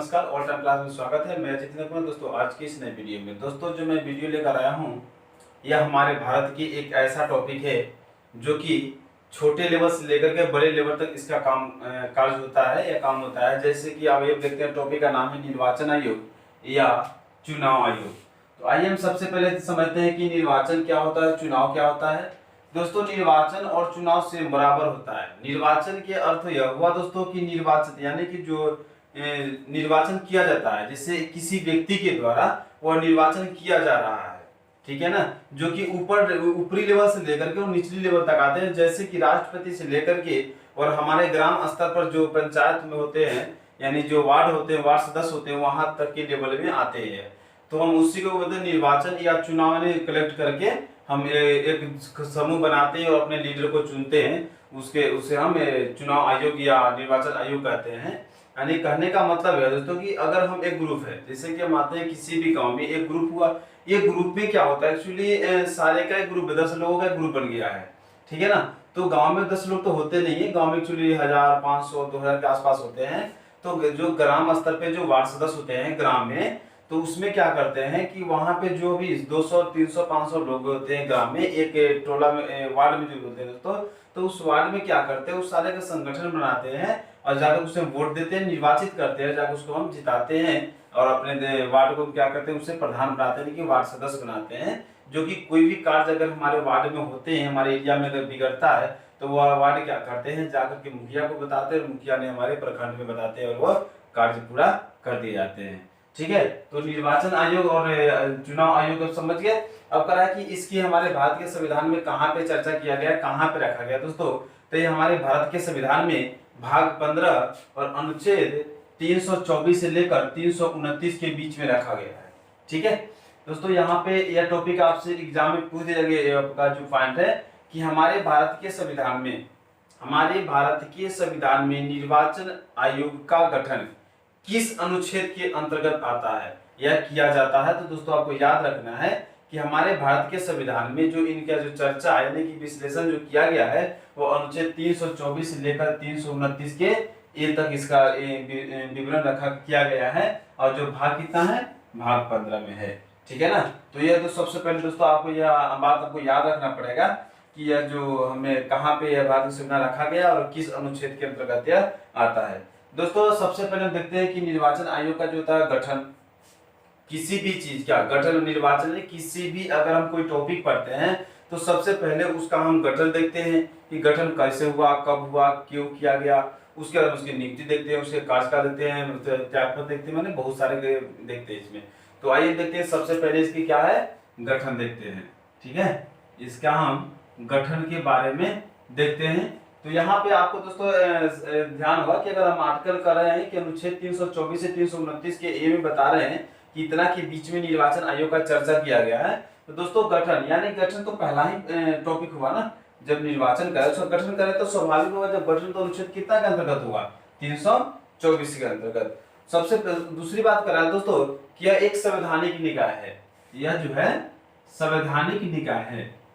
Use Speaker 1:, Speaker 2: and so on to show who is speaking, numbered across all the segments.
Speaker 1: नमस्कार। All time class में स्वागत है। मैं जितेंद्र कुमार। दोस्तों आज की इस नए वीडियो में दोस्तों जो मैं वीडियो लेकर आया हूँ यह हमारे भारत की एक ऐसा टॉपिक है जो कि छोटे लेवल से लेकर के बड़े लेवल तक इसका काम कार्य होता है या काम होता है। जैसे कि आप ये देखते हैं, टॉपिक का नाम है निर्वाचन आयोग या चुनाव आयोग। तो आइए हम सबसे पहले समझते हैं कि निर्वाचन क्या होता है, चुनाव क्या होता है। दोस्तों निर्वाचन और चुनाव से बराबर होता है। निर्वाचन के अर्थ यह हुआ दोस्तों कि निर्वाचन यानी कि जो निर्वाचन किया जाता है, जैसे किसी व्यक्ति के द्वारा वह निर्वाचन किया जा रहा है, ठीक है ना, जो कि ऊपरी लेवल से लेकर के और निचली लेवल तक आते हैं। जैसे कि राष्ट्रपति से लेकर के और हमारे ग्राम स्तर पर जो पंचायत में होते हैं यानी जो वार्ड होते हैं, वार्ड सदस्य होते हैं, वहां तक के लेवल में आते हैं। तो हम उसी को बोलते हैं निर्वाचन या चुनाव ने कलेक्ट करके हम एक समूह बनाते हैं और अपने लीडर को चुनते हैं। उसे हम चुनाव आयोग या निर्वाचन आयोग कहते हैं। यानी कहने का मतलब है दोस्तों कि अगर हम एक ग्रुप है, जैसे कि हम आते हैं किसी भी गांव में एक ग्रुप हुआ, ये ग्रुप में क्या होता है एक्चुअली सारे का एक ग्रुप 10 लोगों का ग्रुप बन गया है, ठीक है ना। तो गांव में 10 लोग तो होते नहीं है, गांव में एक्चुअली 1000 500 2000 के आसपास होते हैं। तो जो ग्राम स्तर पे जो वार्ड सदस्य होते हैं ग्राम में, तो उसमें क्या करते हैं कि वहां पे जो भी 200 300 500 लोग होते हैं ग्राम में, एक टोला में वार्ड में जो होते हैं दोस्तों, तो उस वार्ड में क्या करते हैं, उस सारे का संगठन बनाते हैं और जाकर उसे वोट देते हैं, निर्वाचित करते हैं, जाकर उसको हम जिताते हैं और अपने वार्ड को क्या करते हैं, उसे प्रधान बनाते हैं कि वार्ड सदस्य बनाते हैं। जो कि कोई भी कार्य अगर हमारे वार्ड में होते हैं, हमारे एरिया में अगर बिगड़ता है, तो वह वार्ड क्या करते हैं, जाकर के मुखिया को बताते हैं, मुखिया ने हमारे प्रखंड में बताते हैं और वह कार्य पूरा कर दिए जाते हैं, ठीक है। तो निर्वाचन आयोग और चुनाव आयोग समझ गए। अब करा कि इसकी हमारे भारत के संविधान में कहाँ पे चर्चा किया गया, कहाँ पे रखा गया दोस्तों। तो ये हमारे भारत के संविधान में भाग 15 और अनुच्छेद 324 से लेकर 329 के बीच में रखा गया है, ठीक है दोस्तों। यहाँ पे यह टॉपिक आपसे एग्जाम में पूछ दिया गया, आपका जो पॉइंट है कि हमारे भारत के संविधान में निर्वाचन आयोग का गठन किस अनुच्छेद के अंतर्गत आता है या किया जाता है। तो दोस्तों आपको याद रखना है कि हमारे भारत के संविधान में जो इनका जो चर्चा यानी कि विश्लेषण जो किया गया है वो अनुच्छेद 324 से लेकर 329 के ए तक इसका विवरण रखा किया गया है और जो भाग कितना है, भाग 15 में है, ठीक है ना। तो ये तो सबसे पहले दोस्तों आपको यह बात आपको याद रखना पड़ेगा कि यह जो हमें कहाँ पे यह भारत संविधान रखा गया और किस अनुच्छेद के अंतर्गत यह आता है। दोस्तों सबसे पहले देखते हैं कि निर्वाचन आयोग का जो होता है गठन, किसी भी चीज का गठन निर्वाचन में किसी भी अगर हम कोई टॉपिक पढ़ते हैं तो सबसे पहले उसका हम गठन देखते हैं कि गठन कैसे हुआ, कब हुआ, क्यों किया गया। उसके बाद उसकी नियुक्ति देखते हैं, उसके कार्यकाल देखते हैं, त्यागपत्र देखते हैं, मैंने बहुत सारे देखते हैं इसमें। तो आइए देखते हैं सबसे पहले इसकी क्या है, गठन देखते हैं, ठीक है। इसका हम गठन के बारे में देखते हैं। तो यहाँ पे आपको दोस्तों ध्यान होगा कि अगर हम आर्टिकल कर रहे हैं कि अनुच्छेद 324 से 329 के ए में बता रहे हैं कि इतना के बीच में निर्वाचन आयोग का चर्चा किया गया है। तो दोस्तों गठन यानी गठन तो पहला ही टॉपिक हुआ ना, जब निर्वाचन करे तो गठन करे तो स्वाभाविक होगा, जब गठन तो अनुच्छेद कितना के अंतर्गत होगा, 324 के अंतर्गत। सबसे दूसरी बात करा दोस्तों कि यह एक संवैधानिक निकाय है, यह जो है संवैधानिक निकाय है।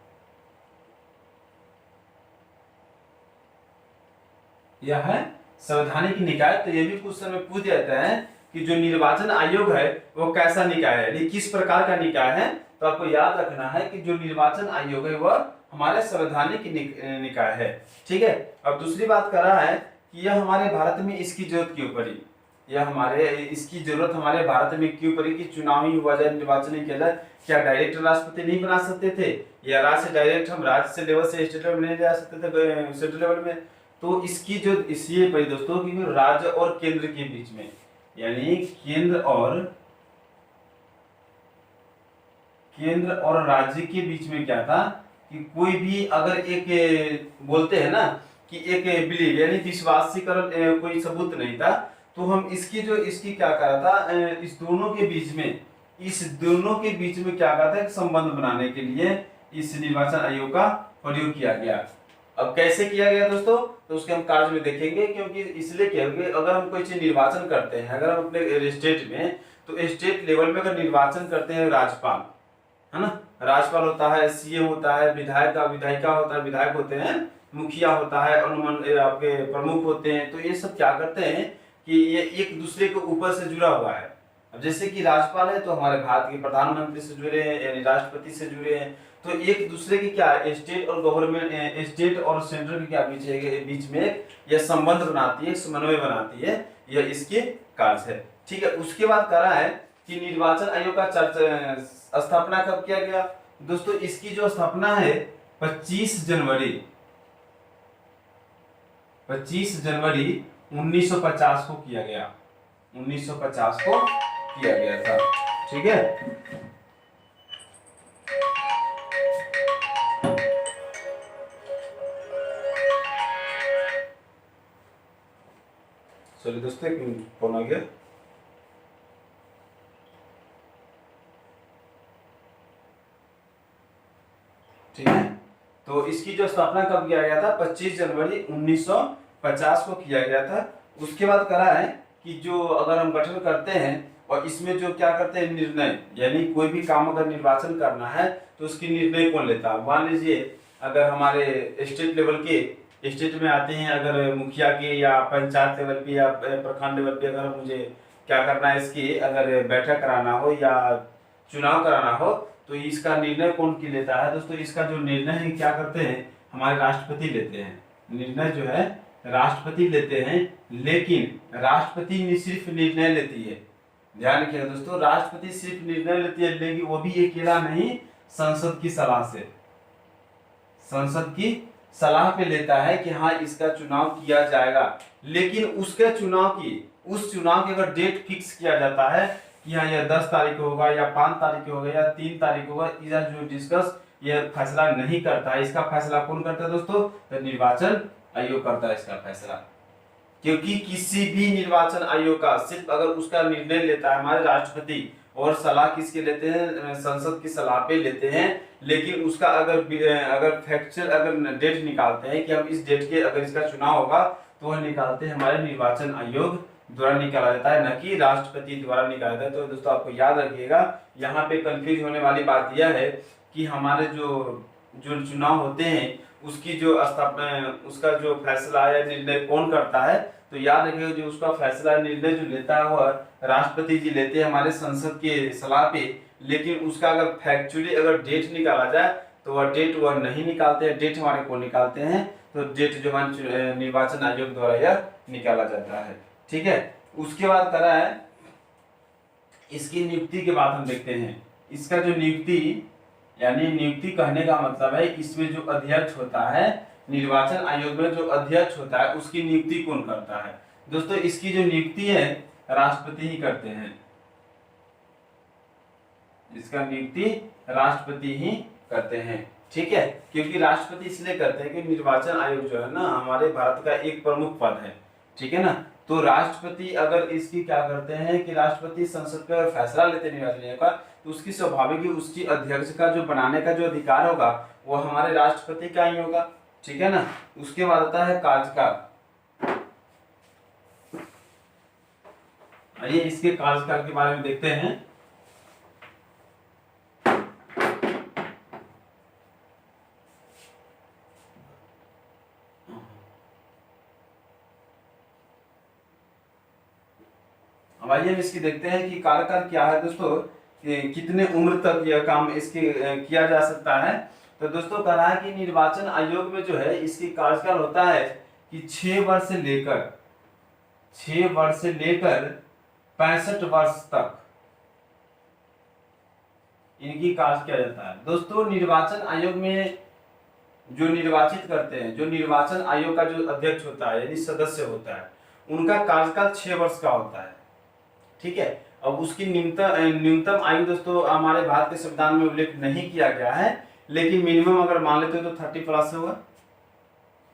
Speaker 1: यह है संवैधानिक निकाय। तो ये भी क्वेश्चन में पूछ जाता है कि जो निर्वाचन आयोग है वो कैसा निकाय है, यानी किस प्रकार का निकाय है। तो आपको याद रखना है कि जो निर्वाचन आयोग है वह हमारे संवैधानिक निकाय है, ठीक है। अब दूसरी बात कर रहा है कि यह हमारे भारत में इसकी जरूरत क्यों पड़ी, इसकी जरूरत हमारे भारत में क्यों पड़ी कि चुनाव ही हुआ जाए, निर्वाचन ही किया जाए। क्या डायरेक्ट राष्ट्रपति नहीं बना सकते थे, या राज्य से डायरेक्ट हम राज्य से लेवल से स्टेट लेवल में नहीं जा सकते थे, सेंट्रल लेवल में। तो इसकी जो इसलिए पड़ी दोस्तों कि राज्य और केंद्र के बीच में, यानी केंद्र और राज्य के बीच में क्या था कि कोई भी अगर एक बोलते हैं ना कि एक बिलीव यानी विश्वासीकरण कोई सबूत नहीं था, तो हम इसकी क्या करा था, इस दोनों के बीच में क्या करा था, एक संबंध बनाने के लिए इस निर्वाचन आयोग का प्रयोग किया गया। अब कैसे किया गया दोस्तों, तो उसके हम कार्य में देखेंगे। क्योंकि इसलिए क्या होगा, अगर हम कोई चीज निर्वाचन करते हैं, अगर हम अपने स्टेट में, तो स्टेट लेवल में अगर निर्वाचन करते हैं राज्यपाल, है ना, राज्यपाल होता है, सीएम होता है, विधायिका होता है, विधायक होते हैं, मुखिया होता है, आपके प्रमुख होते हैं। तो ये सब क्या करते हैं कि ये एक दूसरे के ऊपर से जुड़ा हुआ है। अब जैसे कि राज्यपाल है तो हमारे भारत के प्रधानमंत्री से जुड़े हैं, यानी राष्ट्रपति से जुड़े हैं, तो एक दूसरे की क्या स्टेट और गवर्नमेंट, स्टेट और सेंट्रल के क्या बीच में यह संबंध बनाती है, समन्वय बनाती है, यह इसके कार्य है। ठीक है, उसके बाद करा है कि निर्वाचन आयोग का स्थापना कब किया गया। दोस्तों इसकी जो स्थापना है 25 जनवरी 1950 को किया गया, 1950 को किया गया था। ठीक है, चलिए दोस्तों एक मिनट फोन आ गया। ठीक है, तो इसकी जो स्थापना कब किया गया था, 25 जनवरी 1950 को किया गया था। उसके बाद करा है कि जो अगर हम गठन करते हैं और इसमें जो क्या करते हैं निर्णय, यानी कोई भी काम अगर निर्वाचन करना है तो उसकी निर्णय कौन लेता है। मान लीजिए अगर हमारे स्टेट लेवल के, स्टेट में आते हैं अगर मुखिया के या पंचायत लेवल पे या प्रखंड लेवल पे अगर मुझे क्या करना है, इसकी अगर बैठक कराना हो या चुनाव कराना हो तो इसका निर्णय कौन की लेता है। दोस्तों इसका जो निर्णय है क्या करते हैं, हमारे राष्ट्रपति लेते हैं। निर्णय जो है राष्ट्रपति लेते हैं, लेकिन राष्ट्रपति सिर्फ निर्णय लेती है। ध्यान रखिएगा दोस्तों, राष्ट्रपति सिर्फ निर्णय लेती है, लेकिन वो भी अकेला नहीं, संसद की सलाह से, संसद की सलाह पे लेता है कि हाँ इसका चुनाव किया जाएगा। लेकिन उसके चुनाव की, उस चुनाव की अगर डेट फिक्स किया जाता है कि हाँ यह 10 तारीख को होगा या 5 तारीख को होगा या 3 तारीख को होगा, इधर जो डिस्कस यह फैसला नहीं करता है। इसका फैसला कौन करता है दोस्तों, तो निर्वाचन आयोग करता है इसका फैसला। क्योंकि किसी भी निर्वाचन आयोग का सिर्फ अगर उसका निर्णय लेता है हमारे राष्ट्रपति, और सलाह किसके लेते हैं, संसद की सलाह पे लेते हैं, लेकिन उसका अगर फैक्चुअल अगर डेट निकालते हैं कि हम इस डेट के अगर इसका चुनाव होगा तो वह निकालते हैं हमारे निर्वाचन आयोग द्वारा निकाला जाता है, न कि राष्ट्रपति द्वारा निकाला जाता है। तो दोस्तों आपको याद रखिएगा, यहाँ पे कंफ्यूज होने वाली बात यह है कि हमारे जो चुनाव होते हैं उसकी जो स्थापना, उसका जो फैसला या निर्णय कौन करता है, तो याद रखिएगा जो उसका फैसला निर्णय जो लेता है वह राष्ट्रपति जी लेते हैं हमारे संसद के सलाह पे। लेकिन उसका अगर फैक्चुअली अगर डेट निकाला जाए तो वह डेट वह नहीं निकालते हैं, डेट हमारे को निकालते हैं, तो डेट जो हमारे निर्वाचन आयोग द्वारा यह निकाला जाता है। ठीक है, उसके बाद करा है इसकी नियुक्ति के बाद हम देखते हैं इसका जो नियुक्ति, यानी नियुक्ति कहने का मतलब है इसमें जो अध्यक्ष होता है, निर्वाचन आयोग में जो अध्यक्ष होता है उसकी नियुक्ति कौन करता है। दोस्तों इसकी जो नियुक्ति है राष्ट्रपति ही करते हैं, इसका नियुक्ति राष्ट्रपति ही करते हैं। ठीक है, क्योंकि राष्ट्रपति इसलिए करते हैं कि निर्वाचन आयोग जो है ना हमारे भारत का एक प्रमुख पद है। ठीक है ना, तो राष्ट्रपति अगर इसकी क्या करते हैं कि राष्ट्रपति संसद पर फैसला लेते हैं निर्वाचन आयोग का, तो उसकी स्वाभाविक ही उसकी अध्यक्ष का जो बनाने का जो अधिकार होगा वो हमारे राष्ट्रपति का ही होगा। ठीक है ना, उसके बाद आता है कार्यकाल। आइए इसके कार्यकाल के बारे में देखते हैं। अब आइए इसकी देखते हैं कि कार्यकाल क्या है दोस्तों, कितने उम्र तक यह काम इसके किया जा सकता है। तो दोस्तों कह रहा है कि निर्वाचन आयोग में जो है इसकी कार्यकाल होता है कि 6 वर्ष से लेकर 65 वर्ष तक इनकी कार्य किया जाता है। दोस्तों निर्वाचन आयोग में जो निर्वाचित करते हैं, जो निर्वाचन आयोग का जो अध्यक्ष होता है यानी सदस्य होता है, उनका कार्यकाल 6 वर्ष का होता है। ठीक है, अब उसकी न्यूनतम आयु दोस्तों हमारे भारत के संविधान में उल्लेख नहीं किया गया है, लेकिन मिनिमम अगर मान लेते हो तो 30 प्लस होगा।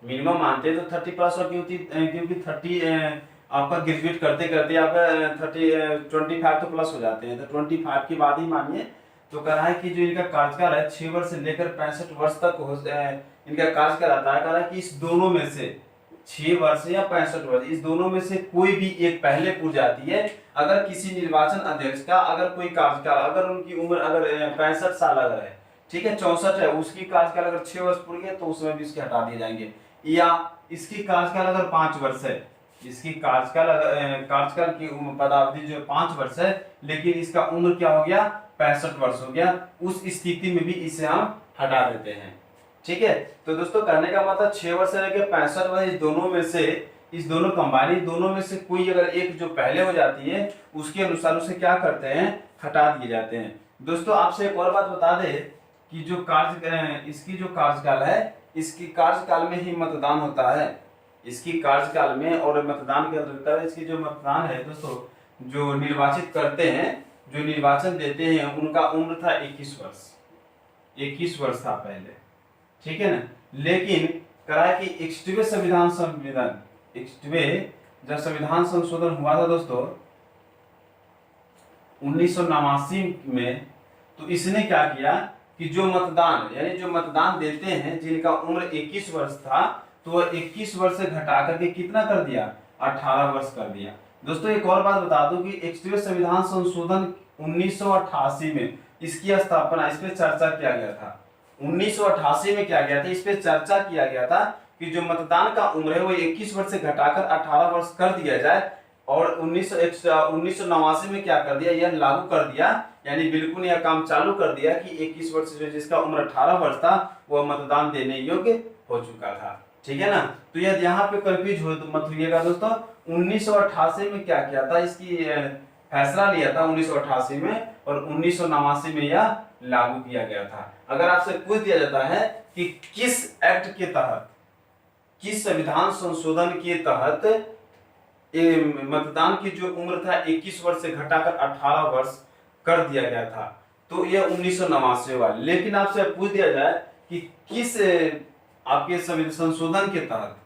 Speaker 1: मिनिमम मानते हैं तो 30 प्लस होगी, क्योंकि 30 आपका ग्रेजुएट करते करते आप 25 तो प्लस हो जाते हैं, तो 25 के बाद ही मानिए। तो कह रहा है कि जो इनका कार्यकाल है 6 वर्ष से लेकर 65 वर्ष तक इनका कार्यकाल आता है। कह रहा है कि इस दोनों में से 6 वर्ष या 65 वर्ष, इस दोनों में से कोई भी एक पहले पूरी जाती है। अगर किसी निर्वाचन अध्यक्ष का अगर कोई कार्यकाल, अगर उनकी उम्र अगर 65 साल अगर है, ठीक है 64 है, उसकी कार्यकाल अगर 6 वर्ष पूरी है तो उसमें भी इसके हटा दिए जाएंगे। या इसकी कार्यकाल अगर 5 वर्ष है, इसकी कार्यकाल की पदावधि जो है 5 वर्ष है, लेकिन इसका उम्र क्या हो गया, 65 वर्ष हो गया। उस स्थिति में भी इसे हम हटा देते हैं। ठीक है, तो दोस्तों कहने का मतलब 6 वर्ष से लेकर 65 वर्ष, इस दोनों कंबाइन, दोनों में से कोई अगर एक जो पहले हो जाती है उसके अनुसार उसे क्या करते हैं, हटा दिए जाते हैं। दोस्तों आपसे एक और बात बता दे कि जो इसकी जो कार्यकाल है, इसकी कार्यकाल में ही मतदान होता है। इसकी कार्यकाल में और मतदान के अंतर्गत इसकी जो मतदान है दोस्तों, जो निर्वाचित करते हैं, जो निर्वाचन देते हैं, उनका उम्र था 21 वर्ष। 21 वर्ष था पहले, ठीक है ना। लेकिन करा कि 61वें जब संविधान संशोधन हुआ था दोस्तों 1989 में, तो इसने क्या किया कि जो मतदान देते हैं जिनका उम्र 21 वर्ष था, तो वह 21 वर्ष से घटा करके कितना कर दिया, 18 वर्ष कर दिया। दोस्तों एक और बात बता दूं कि 61वें संविधान संशोधन 1988 में इसकी स्थापना, इस पे चर्चा किया गया था। 1988 में क्या गया था, इस पे चर्चा किया गया था कि जो मतदान का उम्र है वो 21 वर्ष से घटाकर 18 वर्ष कर दिया जाए। और 1989 में क्या कर दिया, यह लागू कर दिया, यानी बिल्कुल यह काम चालू कर दिया कि 21 वर्ष जो जिसका उम्र 18 वर्ष था वह मतदान देने योग्य हो चुका था। ठीक है ना। तो यह यहाँ पे कंफ्यूज मत होइएगा दोस्तों। 1988 में क्या किया था, इसकी फैसला लिया था 1988 में, और 1989 में यह लागू किया गया था। अगर आपसे पूछ दिया जाता है कि किस एक्ट के तहत, किस संविधान संशोधन के तहत मतदान की जो उम्र था 21 वर्ष से घटाकर 18 वर्ष कर दिया गया था, तो यह 1989 हुआ। लेकिन आपसे पूछ दिया जाए कि किस आपके संशोधन के तहत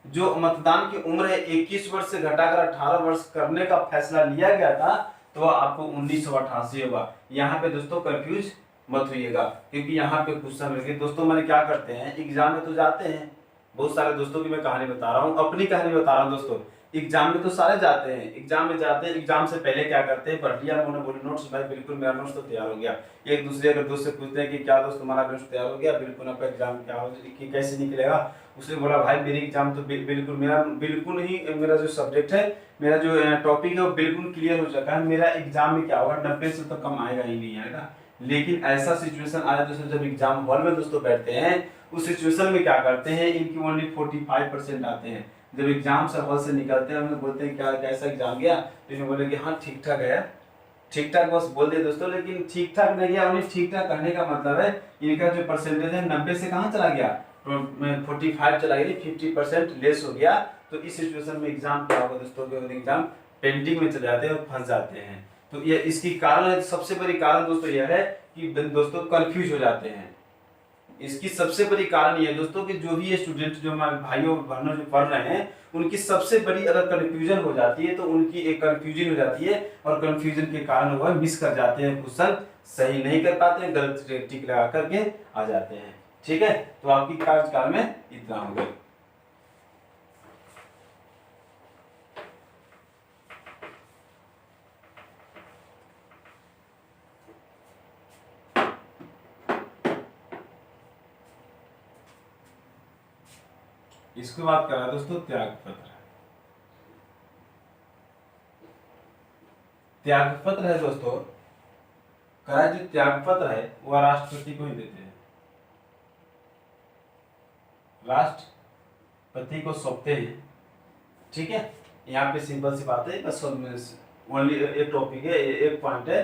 Speaker 1: जो मतदान की उम्र है 21 वर्ष से घटाकर 18 वर्ष करने का फैसला लिया गया था, तो आपको 1988 होगा। यहाँ पे दोस्तों कंफ्यूज मत होइएगा, क्योंकि यहाँ पे क्वेश्चन मिल गए। दोस्तों मैंने क्या करते हैं, एग्जाम में तो जाते हैं, बहुत सारे दोस्तों की मैं कहानी बता रहा हूँ, अपनी कहानी बता रहा हूँ दोस्तों। एग्जाम में तो सारे जाते हैं, एग्जाम में जाते हैं, एग्जाम से पहले क्या करते हैं, पढ़ लिया उन्होंने, बोले नोट्स भाई बिल्कुल मेरा नोट्स तो तैयार हो गया। एक दूसरे अगर दोस्त से पूछते हैं कि क्या दोस्त तुम्हारा नोट्स तैयार हो गया, बिल्कुल आपका एग्जाम क्या हो कि कैसे निकलेगा, उसने बोला भाई मेरी एग्जाम तो बिल्कुल ही मेरा जो सब्जेक्ट है, मेरा जो टॉपिक है वो बिल्कुल क्लियर हो चुका है, मेरा एग्जाम में क्या होगा 90 से तो कम आएगा ही नहीं आएगा। लेकिन ऐसा सिचुएशन आया दोस्तों, जब एग्जाम हॉल में दोस्तों बैठते हैं, उस सिचुएशन में क्या करते हैं, इनकी ओनली 45% आते हैं। जब एग्जाम से हॉल से निकलते हैं, उन्हें बोलते हैं क्या कैसा एग्जाम गया, तो इन्हें बोले कि हाँ ठीक ठाक गया, ठीक ठाक बस बोल दिए दोस्तों। लेकिन ठीक ठाक नहीं गया, उन्हें ठीक ठाक कहने का मतलब है इनका जो परसेंटेज है 90 से कहाँ चला गया, 45 चला गया, 50% लेस हो गया। तो इस सिचुएशन में एग्जाम क्या होगा दोस्तों, एग्जाम पेंडिंग में चले जाते हैं और फंस जाते हैं। तो ये इसकी कारण है, सबसे बड़ी कारण दोस्तों यह है कि दोस्तों कंफ्यूज हो जाते हैं। इसकी सबसे बड़ी कारण ये है दोस्तों कि जो भी स्टूडेंट, जो हमारे भाइयों बहनों जो पढ़ रहे हैं, उनकी सबसे बड़ी अगर कंफ्यूजन हो जाती है, तो उनकी एक कंफ्यूजन हो जाती है, और कंफ्यूजन के कारण वह मिस कर जाते हैं, क्वेश्चन सही नहीं कर पाते हैं, गलत टिक लगा करके आ जाते हैं। ठीक है, तो आपकी कार्यकाल में इतना हो गया। इसके बाद करा दोस्तों त्याग पत्र। त्याग पत्र है दोस्तों, करा जो त्याग पत्र है वह राष्ट्रपति को ही देते हैं, राष्ट्रपति को सौंपते हैं। ठीक है, यहाँ पे सिंपल सी बात है, बस ओनली एक टॉपिक है, एक पॉइंट है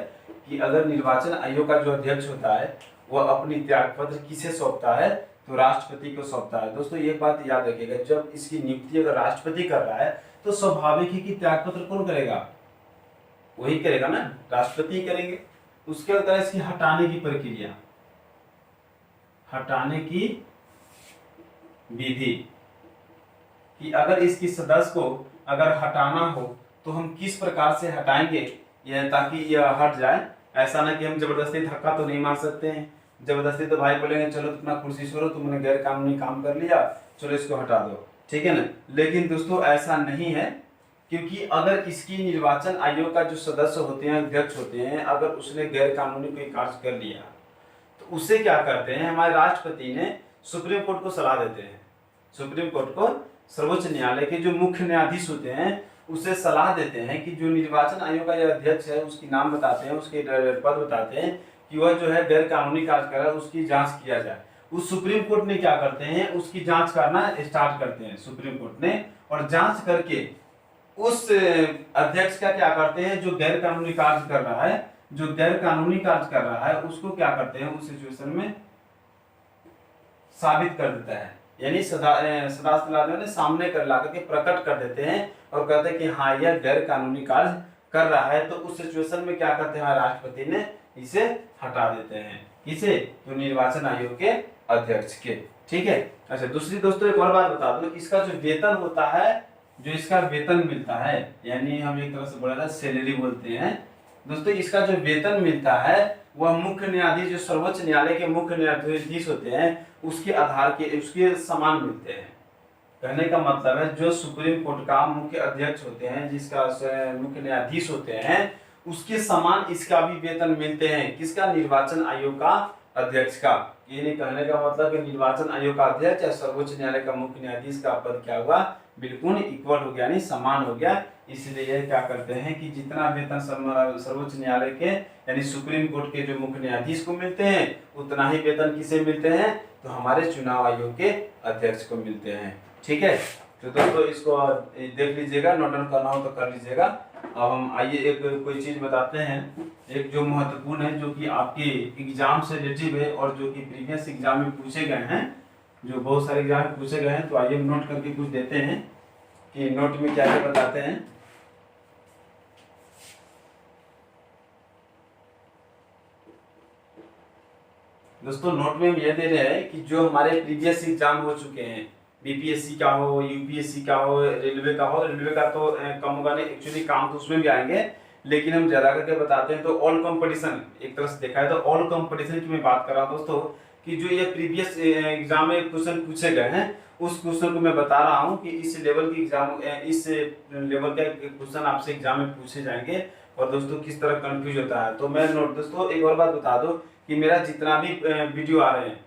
Speaker 1: कि अगर निर्वाचन आयोग का जो अध्यक्ष होता है वह अपनी त्याग पत्र किसे सौंपता है, तो राष्ट्रपति को सौंपता है। दोस्तों एक बात याद रखिएगा, जब इसकी नियुक्ति अगर राष्ट्रपति कर रहा है तो स्वाभाविक है कि त्यागपत्र कौन करेगा, वही करेगा ना, राष्ट्रपति ही करेंगे। उसके बाद इसकी हटाने की प्रक्रिया, हटाने की विधि, कि अगर इसकी सदस्य को अगर हटाना हो तो हम किस प्रकार से हटाएंगे यह, ताकि यह हट जाए। ऐसा ना कि हम जबरदस्ती धक्का तो नहीं मार सकते हैं, जबरदस्ती तो भाई बोलेंगे चलो अपना कुर्सी छोड़ो, तुमने गैर कानूनी काम कर लिया, चलो इसको हटा दो, ठीक है ना। लेकिन दोस्तों ऐसा नहीं है, क्योंकि अगर इसकी निर्वाचन आयोग का जो सदस्य होते हैं, अध्यक्ष होते हैं, अगर उसने गैर कानूनी कोई कार्य कर लिया तो उसे क्या करते हैं, हमारे राष्ट्रपति ने सुप्रीम कोर्ट को सलाह देते हैं, सुप्रीम कोर्ट को सर्वोच्च न्यायालय के जो मुख्य न्यायाधीश होते हैं उसे सलाह देते हैं कि जो निर्वाचन आयोग का जो अध्यक्ष है उसकी नाम बताते हैं, उसके पद बताते हैं कि वह जो है गैर कानूनी कार्य कर रहा है, उसकी जांच किया जाए। उस सुप्रीम कोर्ट ने क्या करते हैं, उसकी जांच करना स्टार्ट करते हैं सुप्रीम कोर्ट ने, और जांच करके उस अध्यक्ष का क्या करते हैं, जो गैर कानूनी कार्य कर रहा है, जो गैर कानूनी कार्य कर रहा है उसको क्या करते हैं, उस सिचुएशन में साबित कर देता है, यानी सदा ने सामने कर ला करके प्रकट कर देते हैं और कहते हैं कि हाँ यह गैर कानूनी कार्य कर रहा है। तो उस सिचुएशन में क्या करते हैं, राष्ट्रपति ने इसे हटा देते हैं। किसे, जो निर्वाचन आयोग के अध्यक्ष के। ठीक है। अच्छा, दूसरी दोस्तों एक और बात बता दूं, इसका जो वेतन होता है, जो इसका वेतन मिलता है, यानी हम एक तरह से बोला था सैलरी बोलते हैं दोस्तों, इसका जो वेतन मिलता है वह मुख्य न्यायाधीश, जो सर्वोच्च न्यायालय के मुख्य न्यायाधीश होते हैं उसके आधार के उसके समान मिलते हैं। कहने का मतलब है जो सुप्रीम कोर्ट का मुख्य अध्यक्ष होते हैं, जिसका मुख्य न्यायाधीश होते हैं, उसके समान इसका भी वेतन मिलते हैं। किसका, निर्वाचन आयोग का अध्यक्ष का। ये नहीं कहने का मतलब कि निर्वाचन आयोग का अध्यक्ष या सर्वोच्च न्यायालय का मुख्य न्यायाधीश का पद क्या हुआ, बिल्कुल इक्वल हो गया, यानी समान हो गया। इसलिए यह क्या करते हैं कि जितना वेतन सर्वोच्च न्यायालय के यानी सुप्रीम कोर्ट के जो मुख्य न्यायाधीश को मिलते हैं, उतना ही वेतन किसे मिलते हैं, तो हमारे चुनाव आयोग के अध्यक्ष को मिलते हैं। ठीक है। तो दोस्तों इसको देख लीजिएगा, नोट डाउन करना हो तो कर लीजिएगा। अब हम आइए एक कोई चीज बताते हैं, एक जो महत्वपूर्ण है, जो कि आपके एग्जाम से रिलेटिव है और जो कि प्रीवियस एग्जाम में पूछे गए हैं, जो बहुत सारे एग्जाम में पूछे गए हैं। तो आइए नोट करके कुछ देते हैं कि नोट में क्या क्या बताते हैं। दोस्तों नोट में हम यह दे रहे हैं कि जो हमारे प्रीवियस एग्जाम हो चुके हैं, बीपीएससी का हो, यूपीएससी का हो, रेलवे का हो, रेलवे का तो कम होगा नहीं, एक्चुअली काम तो उसमें भी आएंगे, लेकिन हम ज्यादा करके बताते हैं। तो ऑल कंपटीशन एक तरह से देखा है तो ऑल कंपटीशन की मैं बात कर रहा हूँ दोस्तों, कि जो ये प्रीवियस एग्जाम में क्वेश्चन पूछे गए हैं उस क्वेश्चन को मैं बता रहा हूँ कि इस लेवल की एग्जाम, इस लेवल के क्वेश्चन आपसे एग्जाम में पूछे जाएंगे और दोस्तों किस तरह कंफ्यूज होता है। तो मैं नोट दोस्तों एक और बात बता दो कि मेरा जितना भी वीडियो आ रहे हैं,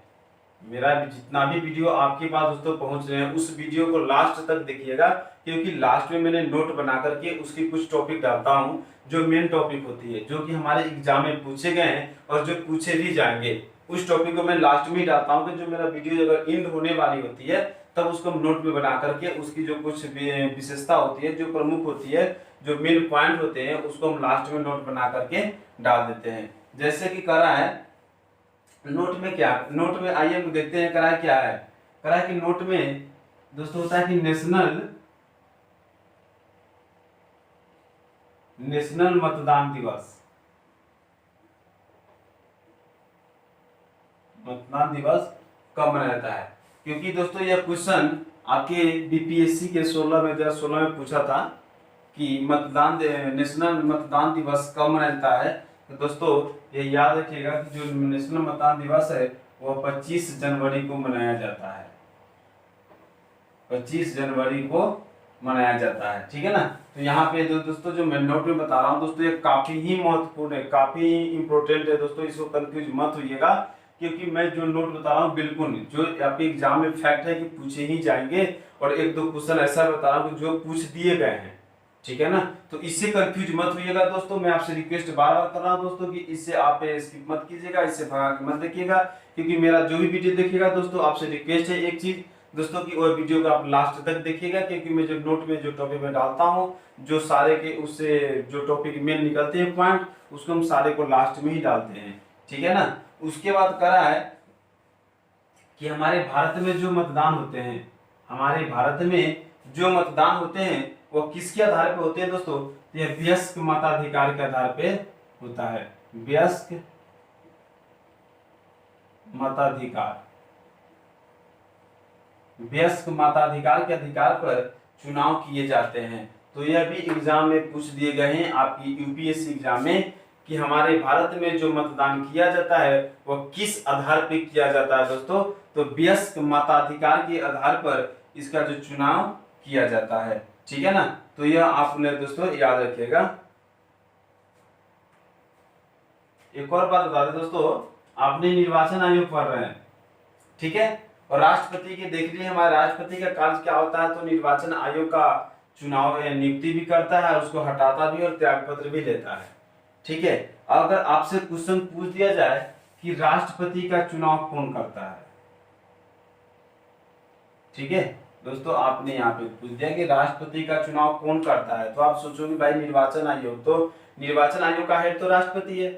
Speaker 1: मेरा जितना भी वीडियो आपके पास दोस्तों पहुंच रहे हैं, उस वीडियो को लास्ट तक देखिएगा, क्योंकि लास्ट में मैंने नोट बना करके उसकी कुछ टॉपिक डालता हूं जो मेन टॉपिक होती है, जो कि हमारे एग्जाम में पूछे गए हैं और जो पूछे भी जाएंगे, उस टॉपिक को मैं लास्ट में ही डालता हूं कि जो मेरा वीडियो अगर एंड होने वाली होती है तब उसको हम नोट में बना करके उसकी जो कुछ विशेषता होती है, जो प्रमुख होती है, जो मेन पॉइंट होते हैं, उसको हम लास्ट में नोट बना करके डाल देते हैं। जैसे कि करा है नोट में, क्या नोट में, आइए हम देखते हैं करा क्या है। करा कि नोट में दोस्तों होता है कि नेशनल मतदान दिवस, मतदान दिवस कब मनाया जाता है। क्योंकि दोस्तों यह क्वेश्चन आपके बीपीएससी के 2016 में पूछा था कि नेशनल मतदान दिवस कब मनाया जाता है। तो दोस्तों ये याद रखिएगा कि जो नेशनल मतदान दिवस है वह 25 जनवरी को मनाया जाता है, 25 जनवरी को मनाया जाता है। ठीक है ना। तो यहाँ पे दोस्तों जो मैं नोट में बता रहा हूँ दोस्तों, ये काफी ही महत्वपूर्ण है, काफी इंपोर्टेंट है दोस्तों, इसको कंफ्यूज मत होइएगा, क्योंकि मैं जो नोट बता रहा हूँ बिल्कुल जो आपके एग्जाम में फैक्ट है कि पूछे ही जाएंगे, और एक दो क्वेश्चन ऐसा बता रहा हूँ जो पूछ दिए गए हैं। ठीक है ना। तो इससे कंफ्यूज मत होइएगा दोस्तों, मैं आपसे रिक्वेस्ट बार बार कर रहा हूँ दोस्तों कि इससे आप स्किप मत कीजिएगा, इससे भगा के मत देखिएगा, क्योंकि मेरा जो भी वीडियो देखिएगा दोस्तों, आपसे रिक्वेस्ट है एक चीज दोस्तों कि वो वीडियो को आप लास्ट तक देखिएगा, क्योंकि मैं जो नोट में जो टॉपिक में डालता हूँ, जो सारे के उससे जो टॉपिक मेन निकलते हैं पॉइंट, उसको हम सारे को लास्ट में ही डालते हैं। ठीक है ना। उसके बाद करा है कि हमारे भारत में जो मतदान होते हैं, हमारे भारत में जो मतदान होते हैं वो किसके आधार पे होते हैं दोस्तों, ये वयस्क मताधिकार के आधार पे होता है। वयस्क मताधिकार, वयस्क मताधिकार के अधिकार पर चुनाव किए जाते हैं। तो यह भी एग्जाम में पूछ दिए गए हैं आपकी यूपीएससी एग्जाम में कि हमारे भारत में जो मतदान किया जाता है वह किस आधार पर किया जाता है दोस्तों, तो वयस्क मताधिकार के आधार पर इसका जो चुनाव किया जाता है। ठीक है ना। तो यह आपने दोस्तों याद रखिएगा। एक और बात बता दें दोस्तों, आपने निर्वाचन आयोग पढ़ रहे हैं, ठीक है, और राष्ट्रपति के देख लिए हमारे राष्ट्रपति का कार्य क्या होता है, तो निर्वाचन आयोग का चुनाव नियुक्ति भी करता है, उसको हटाता भी और त्यागपत्र भी लेता है। ठीक है, अगर आपसे क्वेश्चन पूछ दिया जाए कि राष्ट्रपति का चुनाव कौन करता है, ठीक है दोस्तों, आपने यहाँ पे पूछ दिया कि राष्ट्रपति का चुनाव कौन करता है, तो आप सोचोगे भाई निर्वाचन आयोग, तो निर्वाचन आयोग का हेड तो राष्ट्रपति है,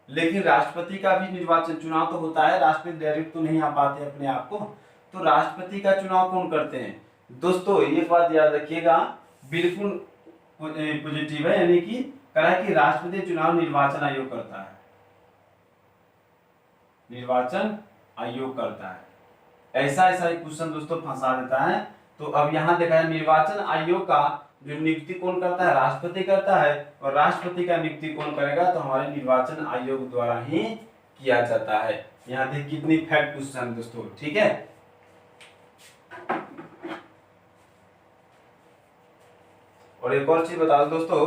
Speaker 1: लेकिन राष्ट्रपति का भी निर्वाचन चुनाव तो होता है, राष्ट्रपति डायरेक्ट तो नहीं आ पाते अपने आप को, तो राष्ट्रपति का चुनाव कौन करते हैं। दोस्तों ये बात याद रखिएगा, बिल्कुल पॉजिटिव है, यानी कि कहा है कि राष्ट्रपति चुनाव निर्वाचन आयोग करता है, निर्वाचन आयोग करता है। ऐसा ऐसा एक क्वेश्चन दोस्तों फंसा देता है। तो अब यहाँ देखा है निर्वाचन आयोग का जो नियुक्ति कौन करता है, राष्ट्रपति करता है, और राष्ट्रपति का नियुक्ति कौन करेगा, तो हमारे निर्वाचन आयोग द्वारा ही किया जाता है। यहाँ देखिए कितनी फैक्ट क्वेश्चन दोस्तों, ठीक है। और एक और चीज बता दो दोस्तों,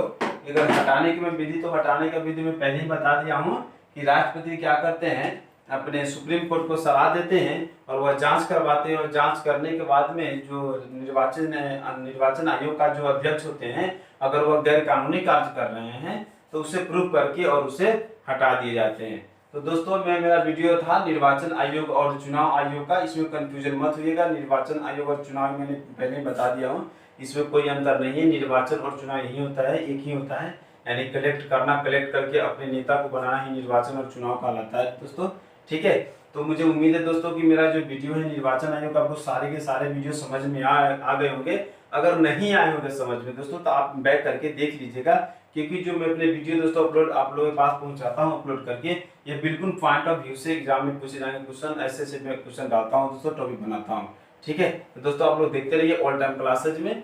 Speaker 1: अगर हटाने की मैं विधि, तो हटाने का विधि मैं पहले ही बता दिया हूँ कि राष्ट्रपति क्या करते हैं, अपने सुप्रीम कोर्ट को सलाह देते हैं और वह जांच करवाते हैं, और जांच करने के बाद में जो निर्वाचन आयोग का जो अध्यक्ष होते हैं, अगर वह गैर कानूनी कार्य कर रहे हैं तो उसे प्रूव करके और उसे हटा दिए जाते हैं। तो दोस्तों मेरा वीडियो था निर्वाचन आयोग और चुनाव आयोग का, इसमें कंफ्यूजन मत होइएगा। निर्वाचन आयोग और चुनाव मैंने पहले बता दिया हूँ, इसमें कोई अंतर नहीं है, निर्वाचन और चुनाव यही होता है, एक ही होता है, यानी कलेक्ट करना, कलेक्ट करके अपने नेता को बनाना ही निर्वाचन और चुनाव कहलाता है दोस्तों, ठीक है। तो मुझे उम्मीद है दोस्तों कि मेरा जो वीडियो है निर्वाचन आयोग का, आपको सारे के सारे वीडियो समझ में आ गए होंगे। अगर नहीं आए होंगे समझ में दोस्तों, तो आप बैक करके देख लीजिएगा, क्योंकि जो मैं अपने वीडियो दोस्तों अपलोड आप लोगों के पास पहुंचाता हूं अपलोड करके, ये बिल्कुल पॉइंट ऑफ व्यू से एग्जाम में पूछे जाएंगे क्वेश्चन, ऐसे ऐसे मैं क्वेश्चन डालता हूँ दोस्तों, टॉपिक बनाता हूँ, ठीक है। तो दोस्तों आप लोग देखते रहिए ऑल टाइम क्लासेज में,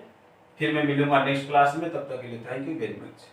Speaker 1: फिर मैं मिलूंगा नेक्स्ट क्लास में, तब तक के लिए थैंक यू वेरी मच।